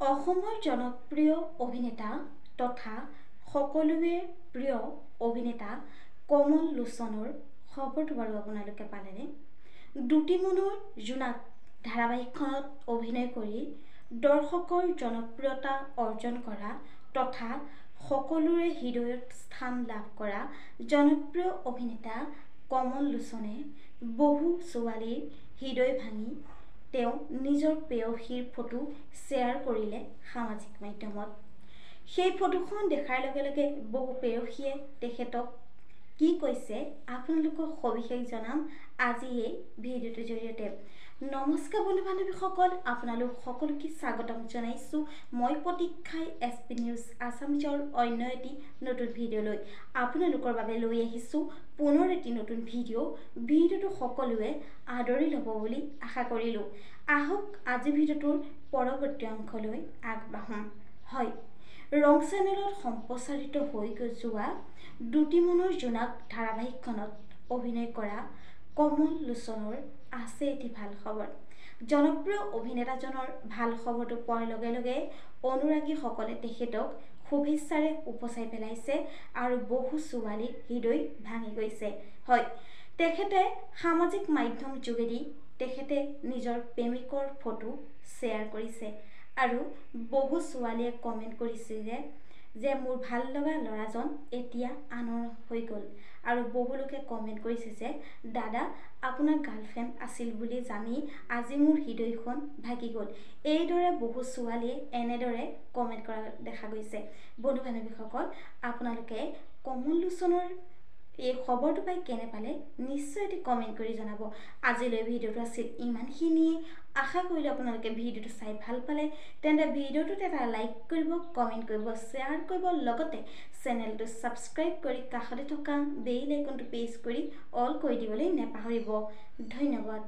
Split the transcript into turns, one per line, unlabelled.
অসমৰ জনপ্ৰিয় অভিনেতা তথা সকলোৰে প্ৰিয় অভিনেতা কমল লোচনৰ খবৰটো বাৰু আপোনালোকে পালেনে? দুটিমনৰ জোনাক ধাৰাবাহিকখনত অভিনয় কৰি দৰ্শকৰ জনপ্ৰিয়তা অৰ্জন কৰা তথা সকলোৰে হৃদয়ত স্থান লাভ কৰা জনপ্ৰিয় অভিনেতা কমল লোচনে বহু ছোৱালীৰ হৃদয় ভাঙি তেওঁ নিজৰ প্ৰেয়সীৰ ফটো শ্বেয়াৰ কৰিলে সামাজিক মাধ্যমত। সেই ফটোখন দেখাৰ লগে লগে বহু প্ৰেয়সীয়ে তেখেতক কি কৈছে আপোনালোকক সবিশেষ জনাম আজি এই ভিডিঅ'টোৰ জৰিয়তে। নমস্কাৰ বন্ধু বান্ধৱীসকল, আপোনালোক সকলোকে স্বাগতম জনাইছোঁ মই প্ৰতীক্ষাই SP নিউজ আছামিজৰ অন্য এটি নতুন ভিডিঅ'লৈ আপোনালোকৰ বাবে লৈ আহিছোঁ পুনৰ এটি নতুন ভিডিঅ'টো সকলোৱে আদৰি ল'ব বুলি আশা কৰিলোঁ। আহক আজি ভিডিঅ'টোৰ পৰৱৰ্তী অংশলৈ আগবাঢ়োঁ। হয়, ৰং চেনেলত সম্প্ৰচাৰিত হৈ যোৱা দুটিমনৰ জোনাক ধাৰাবাহিকখনত অভিনয় কৰা কমল লোচনৰ আছে এটি ভাল খবৰ। জনপ্ৰিয় অভিনেতাজনৰ ভাল খবৰটো পোৱাৰ লগে লগে অনুৰাগীসকলে তেখেতক শুভেচ্ছাৰে উপচাই পেলাইছে আৰু বহু ছোৱালীৰ হৃদয় ভাঙি গৈছে। হয়, তেখেতে সামাজিক মাধ্যম যোগেদি তেখেতে নিজৰ প্ৰেমিকৰ ফটো শ্বেয়াৰ কৰিছে আৰু বহু ছোৱালীয়ে কমেণ্ট কৰিছে যে মোৰ ভাল লগা ল'ৰাজন এতিয়া আনৰ হৈ গ'ল আৰু বহু লোকে কমেণ্ট কৰিছে যে দাদা আপোনাৰ গাৰ্লফ্ৰেণ্ড আছিল বুলি জানি আজি মোৰ হৃদয়খন ভাগি গ'ল। এইদৰে বহু ছোৱালীয়ে এনেদৰে কমেণ্ট কৰা দেখা গৈছে। বন্ধু বান্ধৱীসকল, আপোনালোকে কমল লোচনৰ এই খবৰটো পাই কেনে পালে নিশ্চয় এটি কমেণ্ট কৰি জনাব। আজিলৈ ভিডিঅ'টো আছিল ইমানখিনিয়ে। আশা কৰিলোঁ আপোনালোকে ভিডিঅ'টো চাই ভাল পালে। তেন্তে ভিডিঅ'টোত এটা লাইক কৰিব, কমেণ্ট কৰিব, শ্বেয়াৰ কৰিব, লগতে চেনেলটো ছাবস্ক্ৰাইব কৰি কাষতে থকা বেল আইকনটো প্ৰেছ কৰি অল কৰি দিবলৈ নাপাহৰিব। ধন্যবাদ।